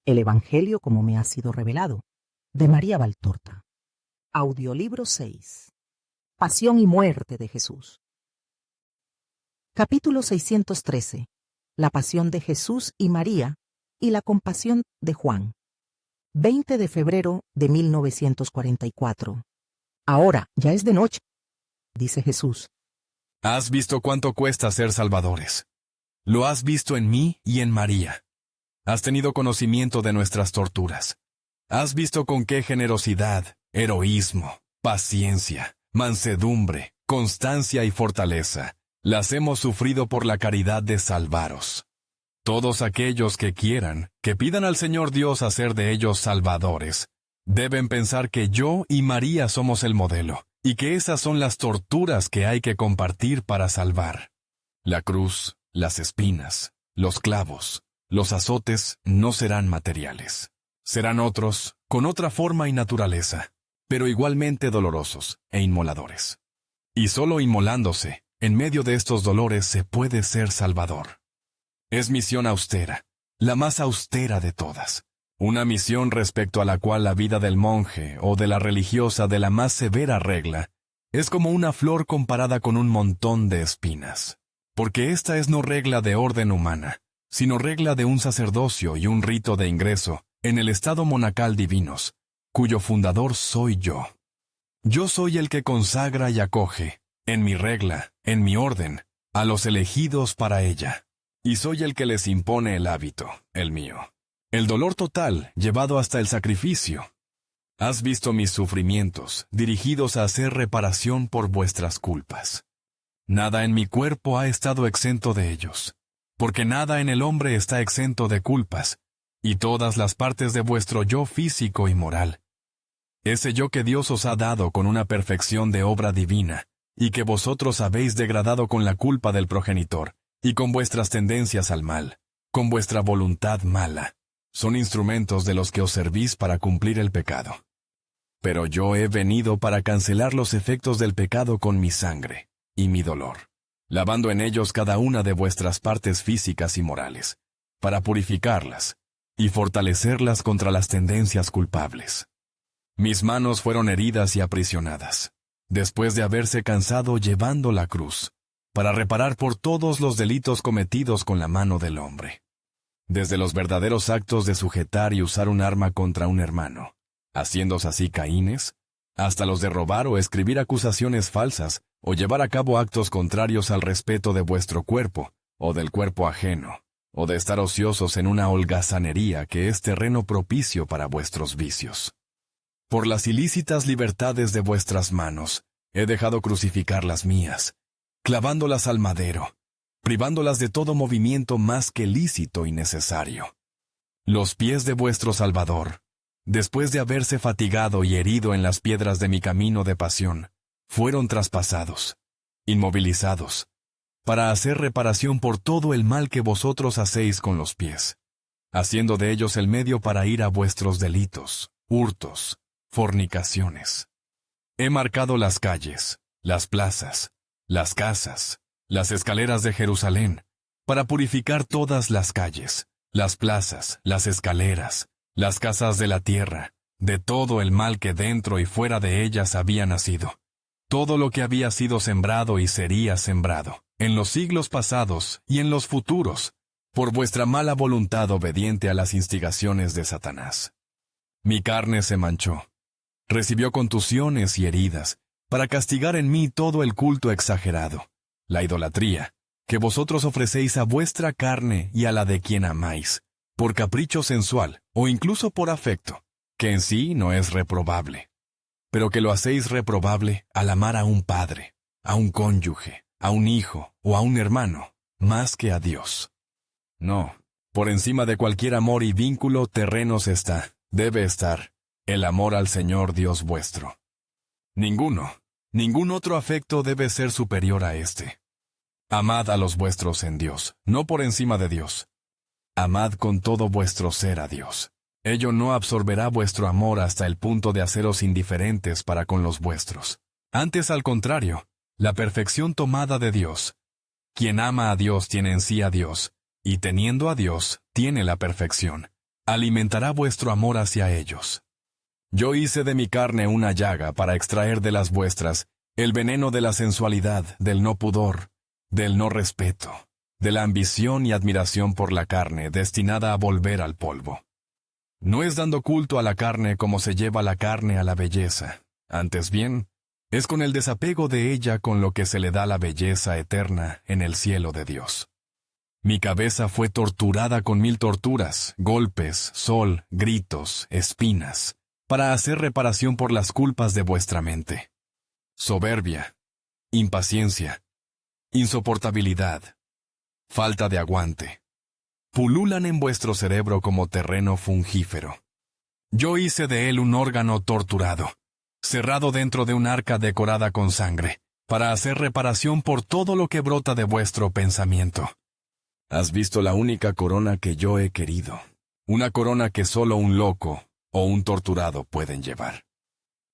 El Evangelio como me ha sido revelado, de María Valtorta. Audiolibro 6. Pasión y muerte de Jesús. Capítulo 613. La pasión de Jesús y María y la compasión de Juan. 20 de febrero de 1944. Ahora ya es de noche, dice Jesús. Has visto cuánto cuesta ser salvadores. Lo has visto en mí y en María. Has tenido conocimiento de nuestras torturas. Has visto con qué generosidad, heroísmo, paciencia, mansedumbre, constancia y fortaleza las hemos sufrido por la caridad de salvaros. Todos aquellos que quieran, que pidan al Señor Dios hacer de ellos salvadores, deben pensar que yo y María somos el modelo, y que esas son las torturas que hay que compartir para salvar. La cruz, las espinas, los clavos, los azotes no serán materiales. Serán otros, con otra forma y naturaleza, pero igualmente dolorosos e inmoladores. Y solo inmolándose, en medio de estos dolores se puede ser salvador. Es misión austera, la más austera de todas. Una misión respecto a la cual la vida del monje o de la religiosa de la más severa regla es como una flor comparada con un montón de espinas. Porque esta es no regla de orden humana, sino regla de un sacerdocio y un rito de ingreso en el estado monacal divinos, cuyo fundador soy yo. Yo soy el que consagra y acoge, en mi regla, en mi orden, a los elegidos para ella. Y soy el que les impone el hábito, el mío. El dolor total, llevado hasta el sacrificio. Has visto mis sufrimientos, dirigidos a hacer reparación por vuestras culpas. Nada en mi cuerpo ha estado exento de ellos, porque nada en el hombre está exento de culpas, y todas las partes de vuestro yo físico y moral. Ese yo que Dios os ha dado con una perfección de obra divina, y que vosotros habéis degradado con la culpa del progenitor, y con vuestras tendencias al mal, con vuestra voluntad mala, son instrumentos de los que os servís para cumplir el pecado. Pero yo he venido para cancelar los efectos del pecado con mi sangre y mi dolor, lavando en ellos cada una de vuestras partes físicas y morales, para purificarlas y fortalecerlas contra las tendencias culpables. Mis manos fueron heridas y aprisionadas, después de haberse cansado llevando la cruz, para reparar por todos los delitos cometidos con la mano del hombre. Desde los verdaderos actos de sujetar y usar un arma contra un hermano, haciéndose así Caínes, hasta los de robar o escribir acusaciones falsas, o llevar a cabo actos contrarios al respeto de vuestro cuerpo, o del cuerpo ajeno, o de estar ociosos en una holgazanería que es terreno propicio para vuestros vicios. Por las ilícitas libertades de vuestras manos, he dejado crucificar las mías, clavándolas al madero, privándolas de todo movimiento más que lícito y necesario. Los pies de vuestro Salvador, después de haberse fatigado y herido en las piedras de mi camino de pasión, fueron traspasados, inmovilizados, para hacer reparación por todo el mal que vosotros hacéis con los pies, haciendo de ellos el medio para ir a vuestros delitos, hurtos, fornicaciones. He marcado las calles, las plazas, las casas, las escaleras de Jerusalén, para purificar todas las calles, las plazas, las escaleras, las casas de la tierra, de todo el mal que dentro y fuera de ellas había nacido, todo lo que había sido sembrado y sería sembrado, en los siglos pasados y en los futuros, por vuestra mala voluntad obediente a las instigaciones de Satanás. Mi carne se manchó, recibió contusiones y heridas, para castigar en mí todo el culto exagerado, la idolatría, que vosotros ofrecéis a vuestra carne y a la de quien amáis, por capricho sensual o incluso por afecto, que en sí no es reprobable, pero que lo hacéis reprobable al amar a un padre, a un cónyuge, a un hijo o a un hermano, más que a Dios. No, por encima de cualquier amor y vínculo terrenos está, debe estar, el amor al Señor Dios vuestro. Ningún otro afecto debe ser superior a este. Amad a los vuestros en Dios, no por encima de Dios. Amad con todo vuestro ser a Dios. Ello no absorberá vuestro amor hasta el punto de haceros indiferentes para con los vuestros. Antes, al contrario, la perfección tomada de Dios. Quien ama a Dios tiene en sí a Dios, y teniendo a Dios, tiene la perfección. alimentará vuestro amor hacia ellos. Yo hice de mi carne una llaga para extraer de las vuestras el veneno de la sensualidad, del no pudor, del no respeto, de la ambición y admiración por la carne destinada a volver al polvo. No es dando culto a la carne como se lleva la carne a la belleza, antes bien, es con el desapego de ella con lo que se le da la belleza eterna en el cielo de Dios. Mi cabeza fue torturada con 1000 torturas, golpes, sol, gritos, espinas, para hacer reparación por las culpas de vuestra mente. Soberbia, impaciencia, insoportabilidad, falta de aguante, pululan en vuestro cerebro como terreno fungífero. Yo hice de él un órgano torturado, cerrado dentro de un arca decorada con sangre, para hacer reparación por todo lo que brota de vuestro pensamiento. Has visto la única corona que yo he querido, una corona que solo un loco o un torturado pueden llevar.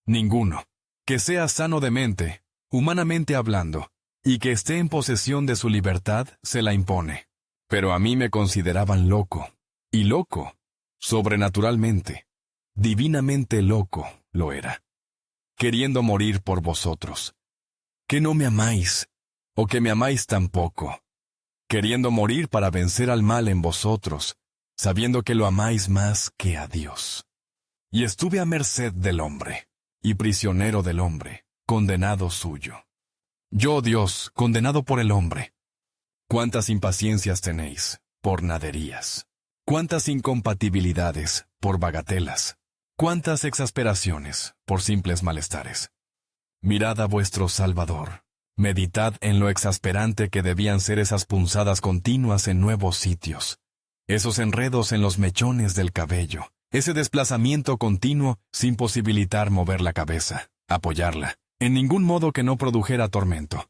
Ninguno, que sea sano de mente, humanamente hablando, y que esté en posesión de su libertad, se la impone. Pero a mí me consideraban loco, y loco, sobrenaturalmente, divinamente loco lo era, queriendo morir por vosotros. Que no me amáis, o que me amáis tampoco, queriendo morir para vencer al mal en vosotros, sabiendo que lo amáis más que a Dios. Y estuve a merced del hombre, y prisionero del hombre, condenado suyo. Yo, Dios, condenado por el hombre. ¿Cuántas impaciencias tenéis, por naderías? ¿Cuántas incompatibilidades, por bagatelas? ¿Cuántas exasperaciones, por simples malestares? Mirad a vuestro Salvador. Meditad en lo exasperante que debían ser esas punzadas continuas en nuevos sitios, esos enredos en los mechones del cabello, ese desplazamiento continuo sin posibilitar mover la cabeza, apoyarla, en ningún modo que no produjera tormento.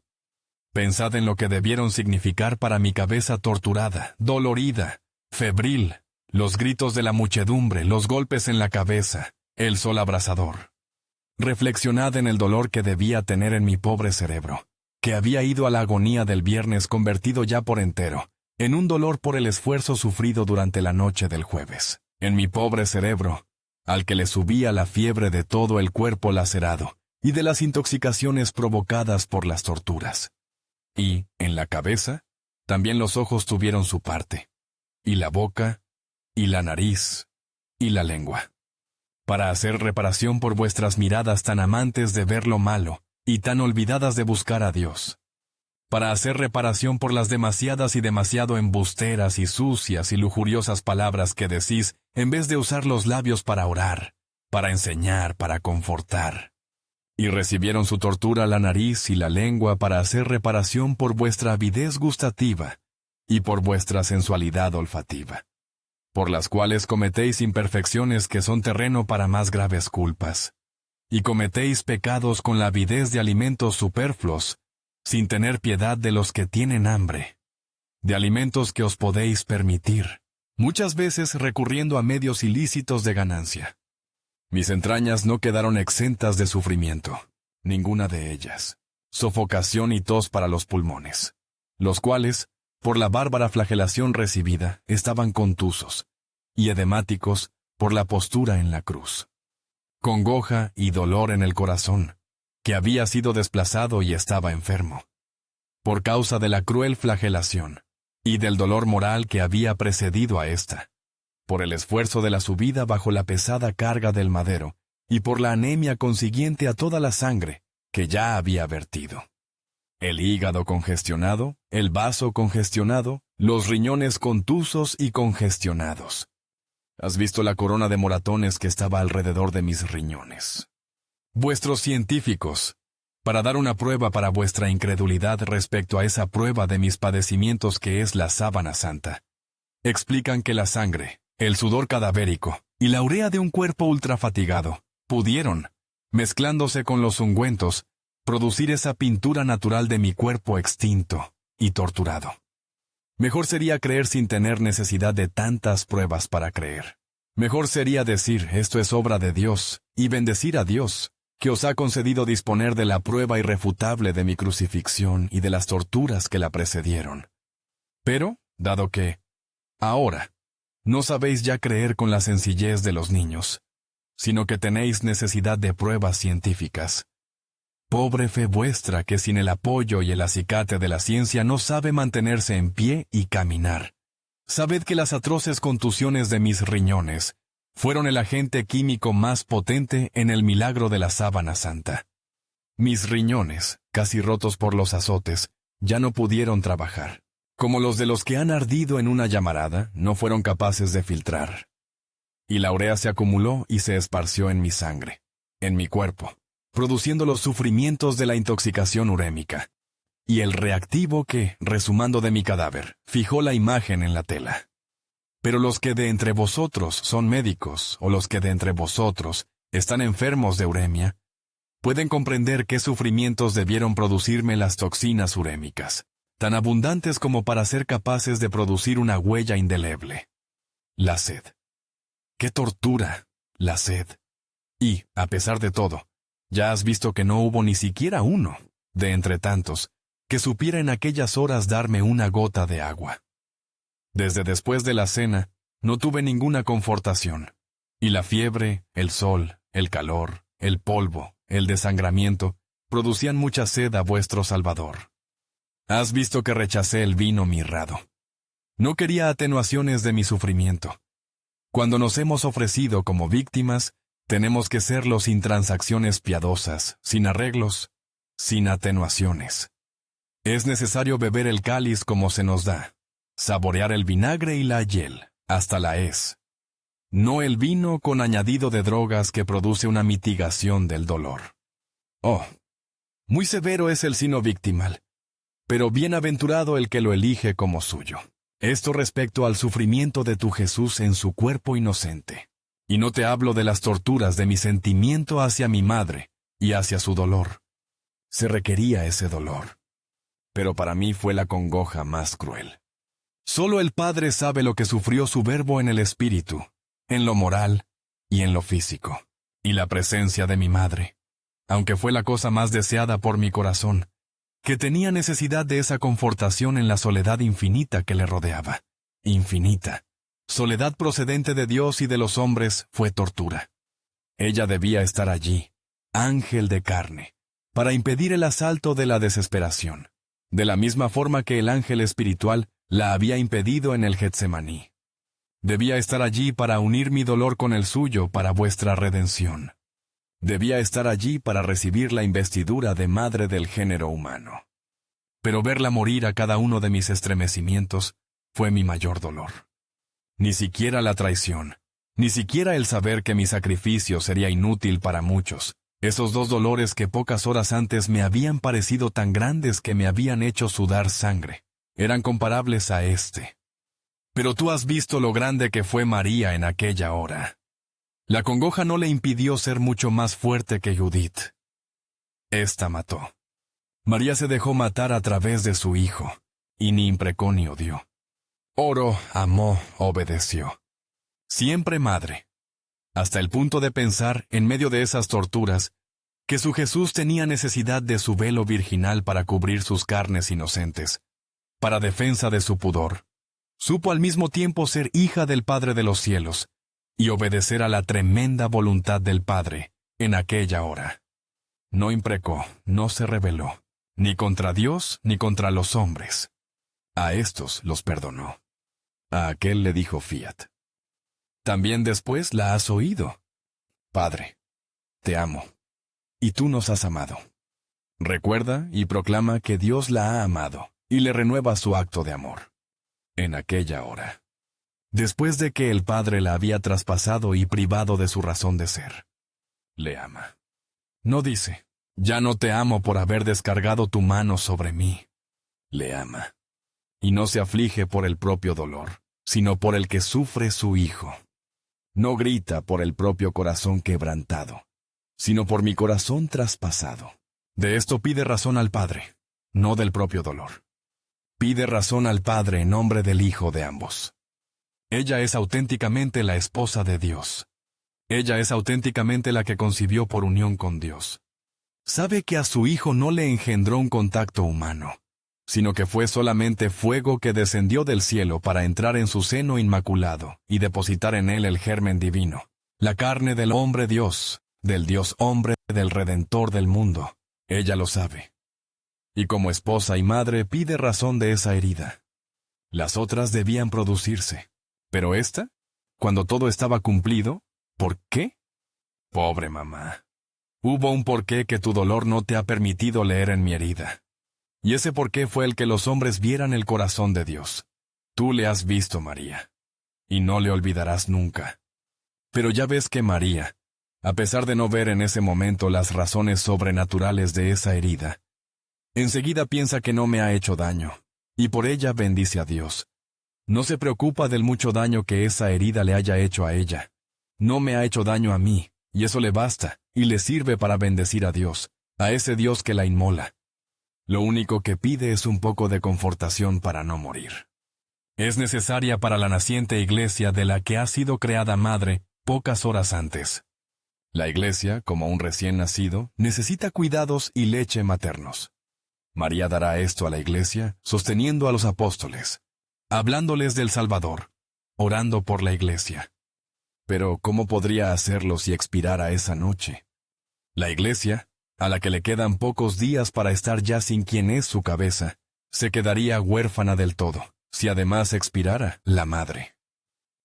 Pensad en lo que debieron significar para mi cabeza torturada, dolorida, febril, los gritos de la muchedumbre, los golpes en la cabeza, el sol abrasador. Reflexionad en el dolor que debía tener en mi pobre cerebro, que había ido a la agonía del viernes convertido ya por entero, en un dolor por el esfuerzo sufrido durante la noche del jueves. En mi pobre cerebro, al que le subía la fiebre de todo el cuerpo lacerado, y de las intoxicaciones provocadas por las torturas. Y, en la cabeza, también los ojos tuvieron su parte, y la boca, y la nariz, y la lengua. Para hacer reparación por vuestras miradas tan amantes de ver lo malo, y tan olvidadas de buscar a Dios. Para hacer reparación por las demasiadas y demasiado embusteras y sucias y lujuriosas palabras que decís, en vez de usar los labios para orar, para enseñar, para confortar. Y recibieron su tortura la nariz y la lengua para hacer reparación por vuestra avidez gustativa y por vuestra sensualidad olfativa, por las cuales cometéis imperfecciones que son terreno para más graves culpas, y cometéis pecados con la avidez de alimentos superfluos, sin tener piedad de los que tienen hambre, de alimentos que os podéis permitir, muchas veces recurriendo a medios ilícitos de ganancia. Mis entrañas no quedaron exentas de sufrimiento, ninguna de ellas, sofocación y tos para los pulmones, los cuales, por la bárbara flagelación recibida, estaban contusos, y edemáticos por la postura en la cruz. Congoja y dolor en el corazón, que había sido desplazado y estaba enfermo, por causa de la cruel flagelación, y del dolor moral que había precedido a ésta, por el esfuerzo de la subida bajo la pesada carga del madero, y por la anemia consiguiente a toda la sangre que ya había vertido. El hígado congestionado, el vaso congestionado, los riñones contusos y congestionados. ¿Has visto la corona de moratones que estaba alrededor de mis riñones? Vuestros científicos, para dar una prueba para vuestra incredulidad respecto a esa prueba de mis padecimientos que es la sábana santa, explican que la sangre, el sudor cadavérico y la urea de un cuerpo ultrafatigado pudieron, mezclándose con los ungüentos, producir esa pintura natural de mi cuerpo extinto y torturado. Mejor sería creer sin tener necesidad de tantas pruebas para creer. Mejor sería decir, esto es obra de Dios, y bendecir a Dios, que os ha concedido disponer de la prueba irrefutable de mi crucifixión y de las torturas que la precedieron. Pero, dado que, ahora, No sabéis ya creer con la sencillez de los niños, sino que tenéis necesidad de pruebas científicas. Pobre fe vuestra que sin el apoyo y el acicate de la ciencia no sabe mantenerse en pie y caminar. Sabed que las atroces contusiones de mis riñones fueron el agente químico más potente en el milagro de la sábana santa. Mis riñones, casi rotos por los azotes, ya no pudieron trabajar. Como los de los que han ardido en una llamarada, no fueron capaces de filtrar. Y la urea se acumuló y se esparció en mi sangre, en mi cuerpo, produciendo los sufrimientos de la intoxicación urémica, y el reactivo que, resumando de mi cadáver, fijó la imagen en la tela. Pero los que de entre vosotros son médicos, o los que de entre vosotros están enfermos de uremia, pueden comprender qué sufrimientos debieron producirme las toxinas urémicas, tan abundantes como para ser capaces de producir una huella indeleble. La sed. ¡Qué tortura! La sed. Y, a pesar de todo, ya has visto que no hubo ni siquiera uno, de entre tantos, que supiera en aquellas horas darme una gota de agua. Desde después de la cena, no tuve ninguna confortación, y la fiebre, el sol, el calor, el polvo, el desangramiento, producían mucha sed a vuestro Salvador. Has visto que rechacé el vino mirrado. No quería atenuaciones de mi sufrimiento. Cuando nos hemos ofrecido como víctimas, tenemos que serlo sin transacciones piadosas, sin arreglos, sin atenuaciones. Es necesario beber el cáliz como se nos da, saborear el vinagre y la hiel, hasta la hez. No el vino con añadido de drogas que produce una mitigación del dolor. Oh, muy severo es el sino victimal, pero bienaventurado el que lo elige como suyo. Esto respecto al sufrimiento de tu Jesús en su cuerpo inocente. Y no te hablo de las torturas de mi sentimiento hacia mi madre y hacia su dolor. Se requería ese dolor. Pero para mí fue la congoja más cruel. Solo el Padre sabe lo que sufrió su Verbo en el espíritu, en lo moral y en lo físico. Y la presencia de mi madre, aunque fue la cosa más deseada por mi corazón, que tenía necesidad de esa confortación en la soledad infinita que le rodeaba. Infinita. Soledad procedente de Dios y de los hombres fue tortura. Ella debía estar allí, ángel de carne, para impedir el asalto de la desesperación, de la misma forma que el ángel espiritual la había impedido en el Getsemaní. Debía estar allí para unir mi dolor con el suyo para vuestra redención. Debía estar allí para recibir la investidura de madre del género humano. Pero verla morir a cada uno de mis estremecimientos fue mi mayor dolor. Ni siquiera la traición, ni siquiera el saber que mi sacrificio sería inútil para muchos, esos dos dolores que pocas horas antes me habían parecido tan grandes que me habían hecho sudar sangre, eran comparables a este. Pero tú has visto lo grande que fue María en aquella hora. La congoja no le impidió ser mucho más fuerte que Judith. Esta mató. María se dejó matar a través de su hijo, y ni imprecó ni odió. Oró, amó, obedeció. Siempre madre. Hasta el punto de pensar, en medio de esas torturas, que su Jesús tenía necesidad de su velo virginal para cubrir sus carnes inocentes, para defensa de su pudor. Supo al mismo tiempo ser hija del Padre de los cielos, y obedecer a la tremenda voluntad del Padre, en aquella hora. No imprecó, no se rebeló, ni contra Dios ni contra los hombres. A estos los perdonó. A aquel le dijo fiat. También después la has oído. Padre, te amo, y tú nos has amado. Recuerda y proclama que Dios la ha amado, y le renueva su acto de amor. En aquella hora. Después de que el Padre la había traspasado y privado de su razón de ser. Le ama. No dice, ya no te amo por haber descargado tu mano sobre mí. Le ama. Y no se aflige por el propio dolor, sino por el que sufre su Hijo. No grita por el propio corazón quebrantado, sino por mi corazón traspasado. De esto pide razón al Padre, no del propio dolor. Pide razón al Padre en nombre del Hijo de ambos. Ella es auténticamente la esposa de Dios. Ella es auténticamente la que concibió por unión con Dios. Sabe que a su Hijo no le engendró un contacto humano, sino que fue solamente fuego que descendió del cielo para entrar en su seno inmaculado y depositar en él el germen divino, la carne del hombre Dios, del Dios hombre, del Redentor del mundo. Ella lo sabe. Y como esposa y madre pide razón de esa herida. Las otras debían producirse. Pero esta, cuando todo estaba cumplido, ¿por qué? Pobre mamá. Hubo un porqué que tu dolor no te ha permitido leer en mi herida. Y ese porqué fue el que los hombres vieran el corazón de Dios. Tú le has visto, María. Y no le olvidarás nunca. Pero ya ves que María, a pesar de no ver en ese momento las razones sobrenaturales de esa herida, enseguida piensa que no me ha hecho daño, y por ella bendice a Dios. No se preocupa del mucho daño que esa herida le haya hecho a ella. No me ha hecho daño a mí, y eso le basta, y le sirve para bendecir a Dios, a ese Dios que la inmola. Lo único que pide es un poco de confortación para no morir. Es necesaria para la naciente iglesia de la que ha sido creada madre pocas horas antes. La iglesia, como un recién nacido, necesita cuidados y leche maternos. María dará esto a la iglesia, sosteniendo a los apóstoles, hablándoles del Salvador, orando por la iglesia. Pero ¿cómo podría hacerlo si expirara esa noche? La iglesia, a la que le quedan pocos días para estar ya sin quien es su cabeza, se quedaría huérfana del todo, si además expirara la madre.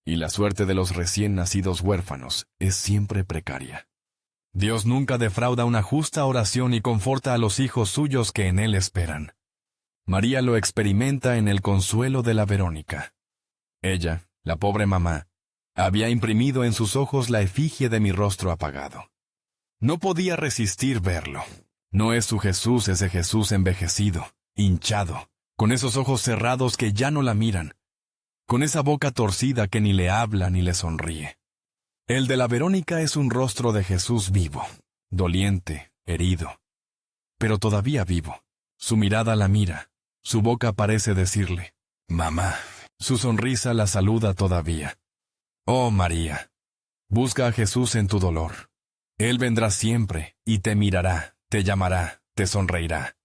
Y la suerte de los recién nacidos huérfanos es siempre precaria. Dios nunca defrauda una justa oración y conforta a los hijos suyos que en Él esperan. María lo experimenta en el consuelo de la Verónica. Ella, la pobre mamá, había imprimido en sus ojos la efigie de mi rostro apagado. No podía resistir verlo. No es su Jesús ese Jesús envejecido, hinchado, con esos ojos cerrados que ya no la miran, con esa boca torcida que ni le habla ni le sonríe. El de la Verónica es un rostro de Jesús vivo, doliente, herido, pero todavía vivo. Su mirada la mira, su boca parece decirle, «Mamá». Su sonrisa la saluda todavía. Oh María, busca a Jesús en tu dolor. Él vendrá siempre y te mirará, te llamará, te sonreirá.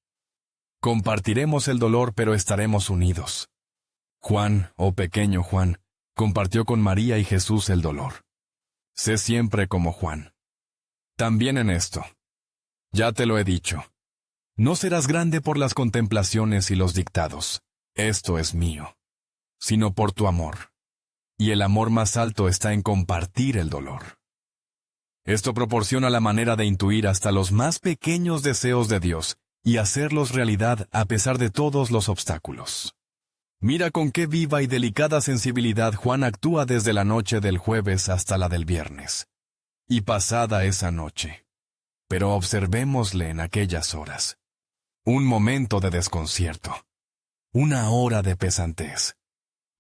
Compartiremos el dolor, pero estaremos unidos. Juan, oh pequeño Juan, compartió con María y Jesús el dolor. Sé siempre como Juan. También en esto. Ya te lo he dicho. No serás grande por las contemplaciones y los dictados. Esto es mío. Sino por tu amor. Y el amor más alto está en compartir el dolor. Esto proporciona la manera de intuir hasta los más pequeños deseos de Dios y hacerlos realidad a pesar de todos los obstáculos. Mira con qué viva y delicada sensibilidad Juan actúa desde la noche del jueves hasta la del viernes. Y pasada esa noche. Pero observémosle en aquellas horas. Un momento de desconcierto. Una hora de pesantez.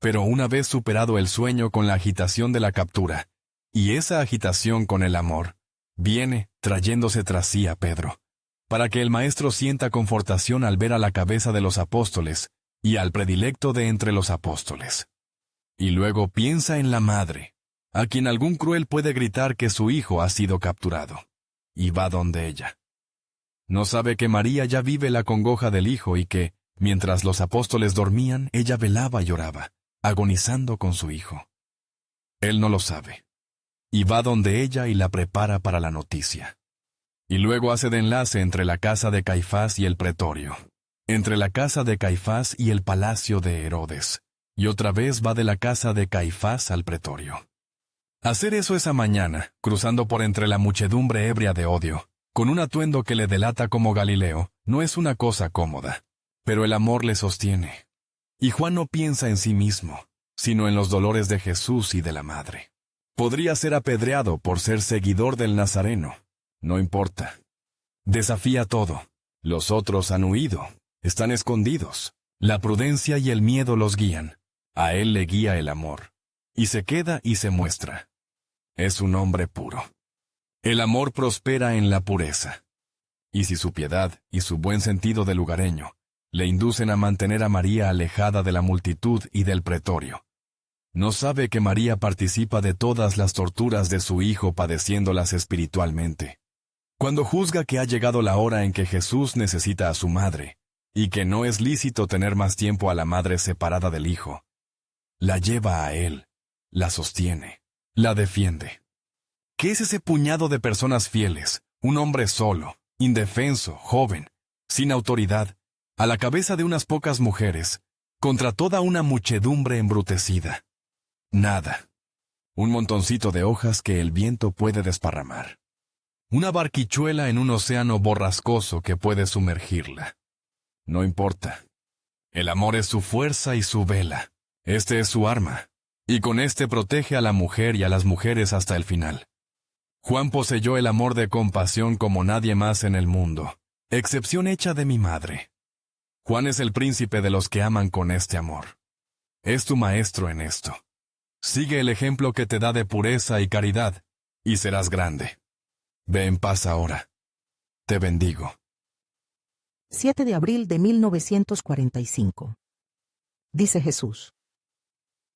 Pero una vez superado el sueño con la agitación de la captura, y esa agitación con el amor, viene trayéndose tras sí a Pedro, para que el Maestro sienta confortación al ver a la cabeza de los apóstoles, y al predilecto de entre los apóstoles. Y luego piensa en la madre, a quien algún cruel puede gritar que su hijo ha sido capturado, y va donde ella. No sabe que María ya vive la congoja del hijo y que, mientras los apóstoles dormían, ella velaba y lloraba, agonizando con su hijo. Él no lo sabe, y va donde ella y la prepara para la noticia. Y luego hace de enlace entre la casa de Caifás y el pretorio, entre la casa de Caifás y el palacio de Herodes, y otra vez va de la casa de Caifás al pretorio. Hacer eso esa mañana, cruzando por entre la muchedumbre ebria de odio, con un atuendo que le delata como Galileo, no es una cosa cómoda, pero el amor le sostiene. Y Juan no piensa en sí mismo, sino en los dolores de Jesús y de la madre. Podría ser apedreado por ser seguidor del Nazareno, no importa. Desafía todo. Los otros han huido. Están escondidos. La prudencia y el miedo los guían. A él le guía el amor. Y se queda y se muestra. Es un hombre puro. El amor prospera en la pureza. Y si su piedad y su buen sentido de lugareño le inducen a mantener a María alejada de la multitud y del pretorio, no sabe que María participa de todas las torturas de su hijo padeciéndolas espiritualmente. Cuando juzga que ha llegado la hora en que Jesús necesita a su madre, y que no es lícito tener más tiempo a la madre separada del hijo. La lleva a él, la sostiene, la defiende. ¿Qué es ese puñado de personas fieles, un hombre solo, indefenso, joven, sin autoridad, a la cabeza de unas pocas mujeres, contra toda una muchedumbre embrutecida? Nada. Un montoncito de hojas que el viento puede desparramar. Una barquichuela en un océano borrascoso que puede sumergirla. No importa. El amor es su fuerza y su vela. Este es su arma. Y con este protege a la mujer y a las mujeres hasta el final. Juan poseyó el amor de compasión como nadie más en el mundo, excepción hecha de mi madre. Juan es el príncipe de los que aman con este amor. Es tu maestro en esto. Sigue el ejemplo que te da de pureza y caridad, y serás grande. Ve en paz ahora. Te bendigo. 7 de abril de 1945. Dice Jesús.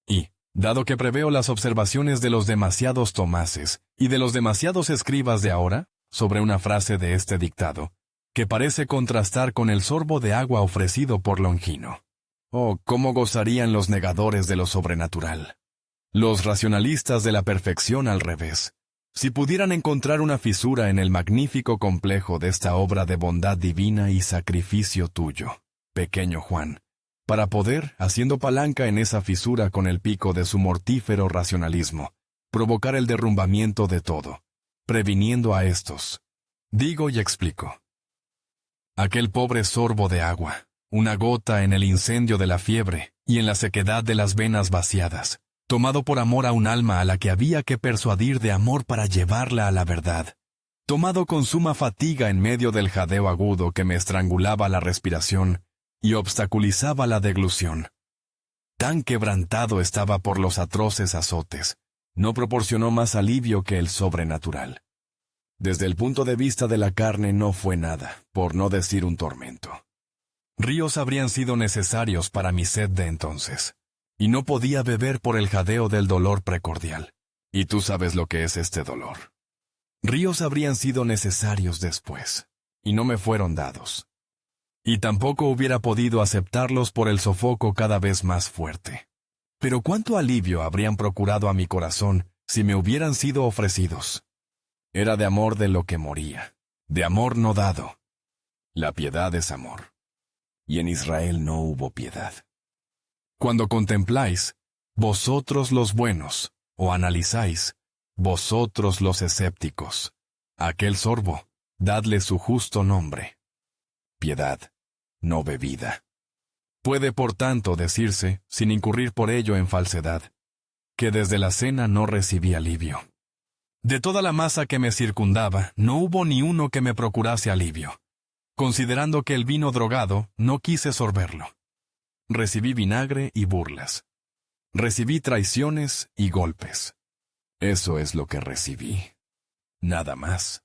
Y, dado que preveo las observaciones de los demasiados Tomases y de los demasiados escribas de ahora, sobre una frase de este dictado, que parece contrastar con el sorbo de agua ofrecido por Longino. Oh, cómo gozarían los negadores de lo sobrenatural. Los racionalistas de la perfección al revés. Si pudieran encontrar una fisura en el magnífico complejo de esta obra de bondad divina y sacrificio tuyo, pequeño Juan, para poder, haciendo palanca en esa fisura con el pico de su mortífero racionalismo, provocar el derrumbamiento de todo, previniendo a estos. Digo y explico. Aquel pobre sorbo de agua, una gota en el incendio de la fiebre y en la sequedad de las venas vaciadas, tomado por amor a un alma a la que había que persuadir de amor para llevarla a la verdad, tomado con suma fatiga en medio del jadeo agudo que me estrangulaba la respiración y obstaculizaba la deglución. Tan quebrantado estaba por los atroces azotes, no proporcionó más alivio que el sobrenatural. Desde el punto de vista de la carne no fue nada, por no decir un tormento. Ríos habrían sido necesarios para mi sed de entonces, y no podía beber por el jadeo del dolor precordial. Y tú sabes lo que es este dolor. Ríos habrían sido necesarios después, y no me fueron dados. Y tampoco hubiera podido aceptarlos por el sofoco cada vez más fuerte. Pero cuánto alivio habrían procurado a mi corazón si me hubieran sido ofrecidos. Era de amor de lo que moría, de amor no dado. La piedad es amor. Y en Israel no hubo piedad. Cuando contempláis, vosotros los buenos, o analizáis, vosotros los escépticos, aquel sorbo, dadle su justo nombre. Piedad, no bebida. Puede por tanto decirse, sin incurrir por ello en falsedad, que desde la cena no recibí alivio. De toda la masa que me circundaba, no hubo ni uno que me procurase alivio. Considerando que el vino drogado, no quise sorberlo. Recibí vinagre y burlas. Recibí traiciones y golpes. Eso es lo que recibí. Nada más.